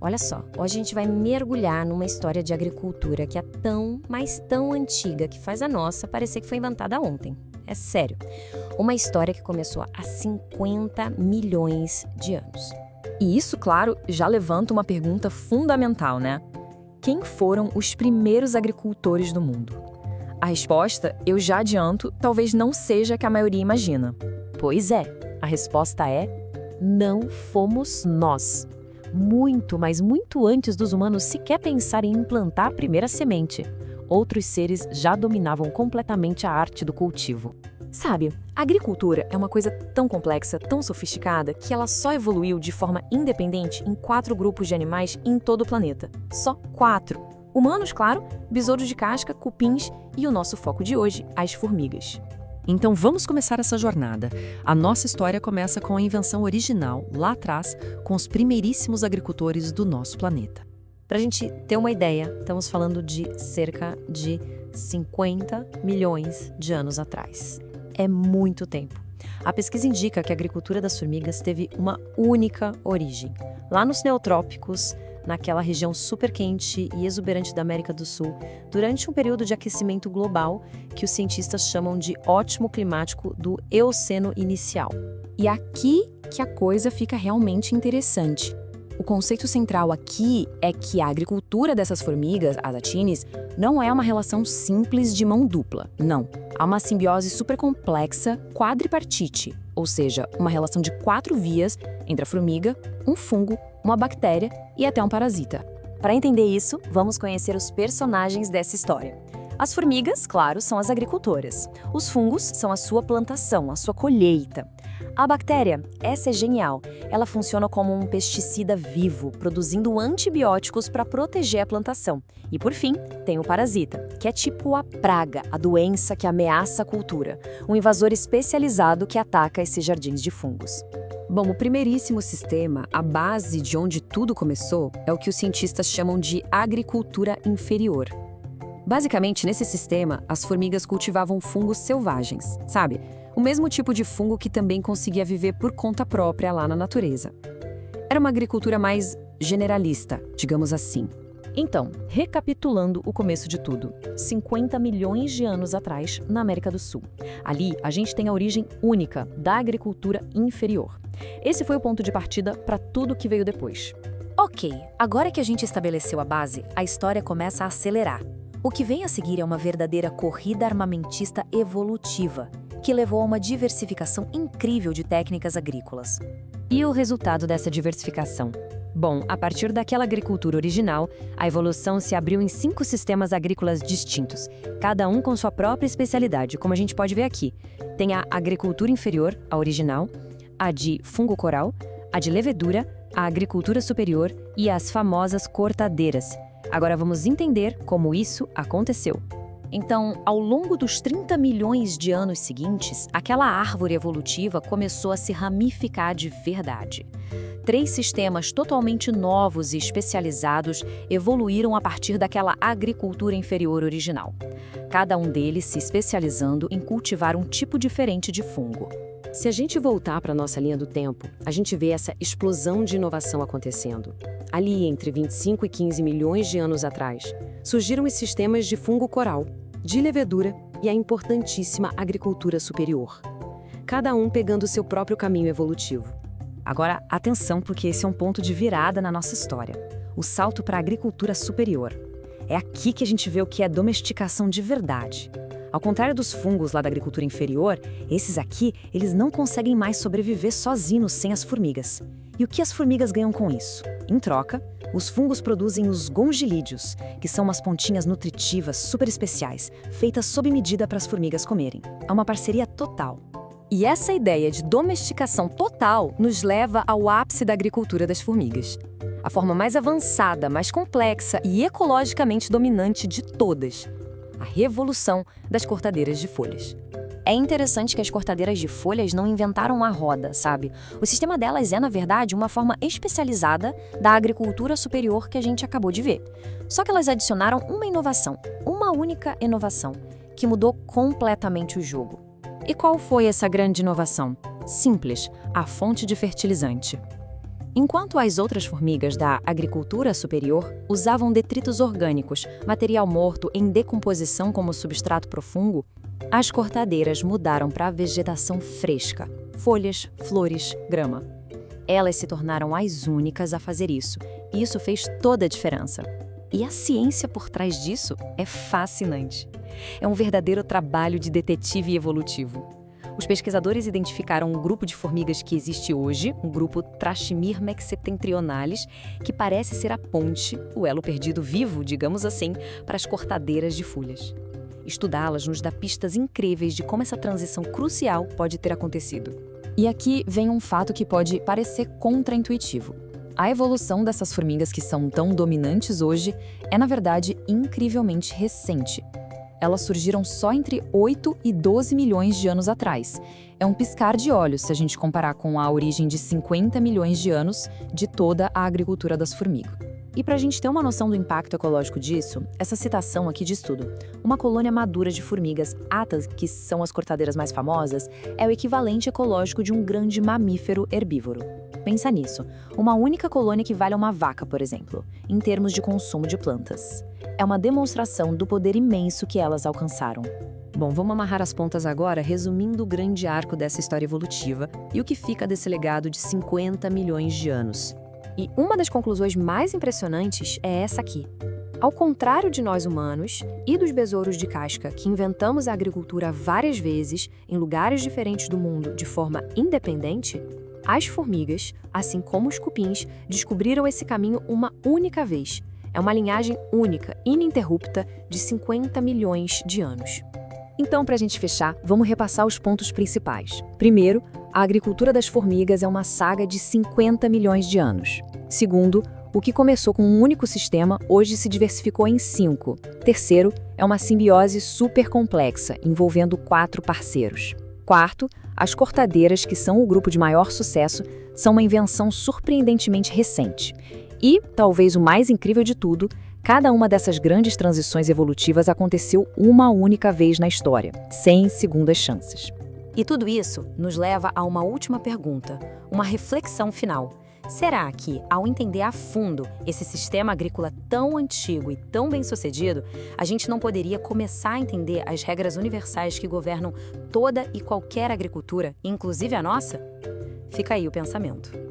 Olha só, hoje a gente vai mergulhar numa história de agricultura que é tão, mas tão antiga que faz a nossa parecer que foi inventada ontem. É sério. Uma história que começou há 50 milhões de anos. E isso, claro, já levanta uma pergunta fundamental, né? Quem foram os primeiros agricultores do mundo? A resposta, eu já adianto, talvez não seja a que a maioria imagina. Pois é, a resposta é: não fomos nós. Muito, mas muito antes dos humanos sequer pensarem em implantar a primeira semente. Outros seres já dominavam completamente a arte do cultivo. Sabe, a agricultura é uma coisa tão complexa, tão sofisticada, que ela só evoluiu de forma independente em 4 grupos de animais em todo o planeta. Só 4. Humanos, claro, besouros de casca, cupins e o nosso foco de hoje, as formigas. Então vamos começar essa jornada. A nossa história começa com a invenção original, lá atrás, com os primeiríssimos agricultores do nosso planeta. Para a gente ter uma ideia, estamos falando de cerca de 50 milhões de anos atrás. É muito tempo. A pesquisa indica que a agricultura das formigas teve uma única origem. Lá nos neotrópicos, naquela região super quente e exuberante da América do Sul, durante um período de aquecimento global que os cientistas chamam de ótimo climático do Eoceno inicial. E aqui que a coisa fica realmente interessante. O conceito central aqui é que a agricultura dessas formigas, as atines, não é uma relação simples de mão dupla, não. Há uma simbiose super complexa quadripartite, ou seja, uma relação de 4 vias entre a formiga, um fungo, uma bactéria e até um parasita. Para entender isso, vamos conhecer os personagens dessa história. As formigas, claro, são as agricultoras. Os fungos são a sua plantação, a sua colheita. A bactéria, essa é genial. Ela funciona como um pesticida vivo, produzindo antibióticos para proteger a plantação. E por fim, tem o parasita, que é tipo a praga, a doença que ameaça a cultura. Um invasor especializado que ataca esses jardins de fungos. Bom, o primeiríssimo sistema, a base de onde tudo começou, é o que os cientistas chamam de agricultura inferior. Basicamente, nesse sistema, as formigas cultivavam fungos selvagens, sabe? O mesmo tipo de fungo que também conseguia viver por conta própria lá na natureza. Era uma agricultura mais generalista, digamos assim. Então, recapitulando o começo de tudo, 50 milhões de anos atrás, na América do Sul. Ali, a gente tem a origem única da agricultura inferior. Esse foi o ponto de partida para tudo que veio depois. Ok, agora que a gente estabeleceu a base, a história começa a acelerar. O que vem a seguir é uma verdadeira corrida armamentista evolutiva, que levou a uma diversificação incrível de técnicas agrícolas. E o resultado dessa diversificação? Bom, a partir daquela agricultura original, a evolução se abriu em 5 sistemas agrícolas distintos, cada um com sua própria especialidade, como a gente pode ver aqui. Tem a agricultura inferior, a original, a de fungo coral, a de levedura, a agricultura superior e as famosas cortadeiras. Agora vamos entender como isso aconteceu. Então, ao longo dos 30 milhões de anos seguintes, aquela árvore evolutiva começou a se ramificar de verdade. 3 sistemas totalmente novos e especializados evoluíram a partir daquela agricultura inferior original. Cada um deles se especializando em cultivar um tipo diferente de fungo. Se a gente voltar para a nossa linha do tempo, a gente vê essa explosão de inovação acontecendo. Ali, entre 25 e 15 milhões de anos atrás, surgiram os sistemas de fungo coral, de levedura e a importantíssima agricultura superior. Cada um pegando seu próprio caminho evolutivo. Agora, atenção, porque esse é um ponto de virada na nossa história. O salto para a agricultura superior. É aqui que a gente vê o que é domesticação de verdade. Ao contrário dos fungos lá da agricultura inferior, esses aqui, eles não conseguem mais sobreviver sozinhos sem as formigas. E o que as formigas ganham com isso? Em troca, os fungos produzem os gongilídeos, que são umas pontinhas nutritivas super especiais, feitas sob medida para as formigas comerem. É uma parceria total. E essa ideia de domesticação total nos leva ao ápice da agricultura das formigas. A forma mais avançada, mais complexa e ecologicamente dominante de todas. A revolução das cortadeiras de folhas. É interessante que as cortadeiras de folhas não inventaram a roda, sabe? O sistema delas é, na verdade, uma forma especializada da agricultura superior que a gente acabou de ver. Só que elas adicionaram uma inovação, uma única inovação, que mudou completamente o jogo. E qual foi essa grande inovação? Simples, a fonte de fertilizante. Enquanto as outras formigas da agricultura superior usavam detritos orgânicos, material morto em decomposição como substrato pro fungo, as cortadeiras mudaram para a vegetação fresca, folhas, flores, grama. Elas se tornaram as únicas a fazer isso, e isso fez toda a diferença. E a ciência por trás disso é fascinante. É um verdadeiro trabalho de detetive evolutivo. Os pesquisadores identificaram um grupo de formigas que existe hoje, um grupo Trachymyrmex septentrionalis, que parece ser a ponte, o elo perdido vivo, digamos assim, para as cortadeiras de folhas. Estudá-las nos dá pistas incríveis de como essa transição crucial pode ter acontecido. E aqui vem um fato que pode parecer contraintuitivo. A evolução dessas formigas que são tão dominantes hoje é, na verdade, incrivelmente recente. Elas surgiram só entre 8 e 12 milhões de anos atrás. É um piscar de olhos se a gente comparar com a origem de 50 milhões de anos de toda a agricultura das formigas. E para a gente ter uma noção do impacto ecológico disso, essa citação aqui diz tudo. Uma colônia madura de formigas atas, que são as cortadeiras mais famosas, é o equivalente ecológico de um grande mamífero herbívoro. Pensa nisso, uma única colônia equivale a uma vaca, por exemplo, em termos de consumo de plantas. É uma demonstração do poder imenso que elas alcançaram. Bom, vamos amarrar as pontas agora, resumindo o grande arco dessa história evolutiva e o que fica desse legado de 50 milhões de anos. E uma das conclusões mais impressionantes é essa aqui. Ao contrário de nós humanos e dos besouros de casca que inventamos a agricultura várias vezes em lugares diferentes do mundo de forma independente, as formigas, assim como os cupins, descobriram esse caminho uma única vez. É uma linhagem única, ininterrupta, de 50 milhões de anos. Então, para a gente fechar, vamos repassar os pontos principais. Primeiro, a agricultura das formigas é uma saga de 50 milhões de anos. Segundo, o que começou com um único sistema, hoje se diversificou em 5. Terceiro, é uma simbiose super complexa, envolvendo 4 parceiros. Quarto, as cortadeiras, que são o grupo de maior sucesso, são uma invenção surpreendentemente recente. E, talvez o mais incrível de tudo, cada uma dessas grandes transições evolutivas aconteceu uma única vez na história, sem segundas chances. E tudo isso nos leva a uma última pergunta, uma reflexão final. Será que, ao entender a fundo esse sistema agrícola tão antigo e tão bem-sucedido, a gente não poderia começar a entender as regras universais que governam toda e qualquer agricultura, inclusive a nossa? Fica aí o pensamento.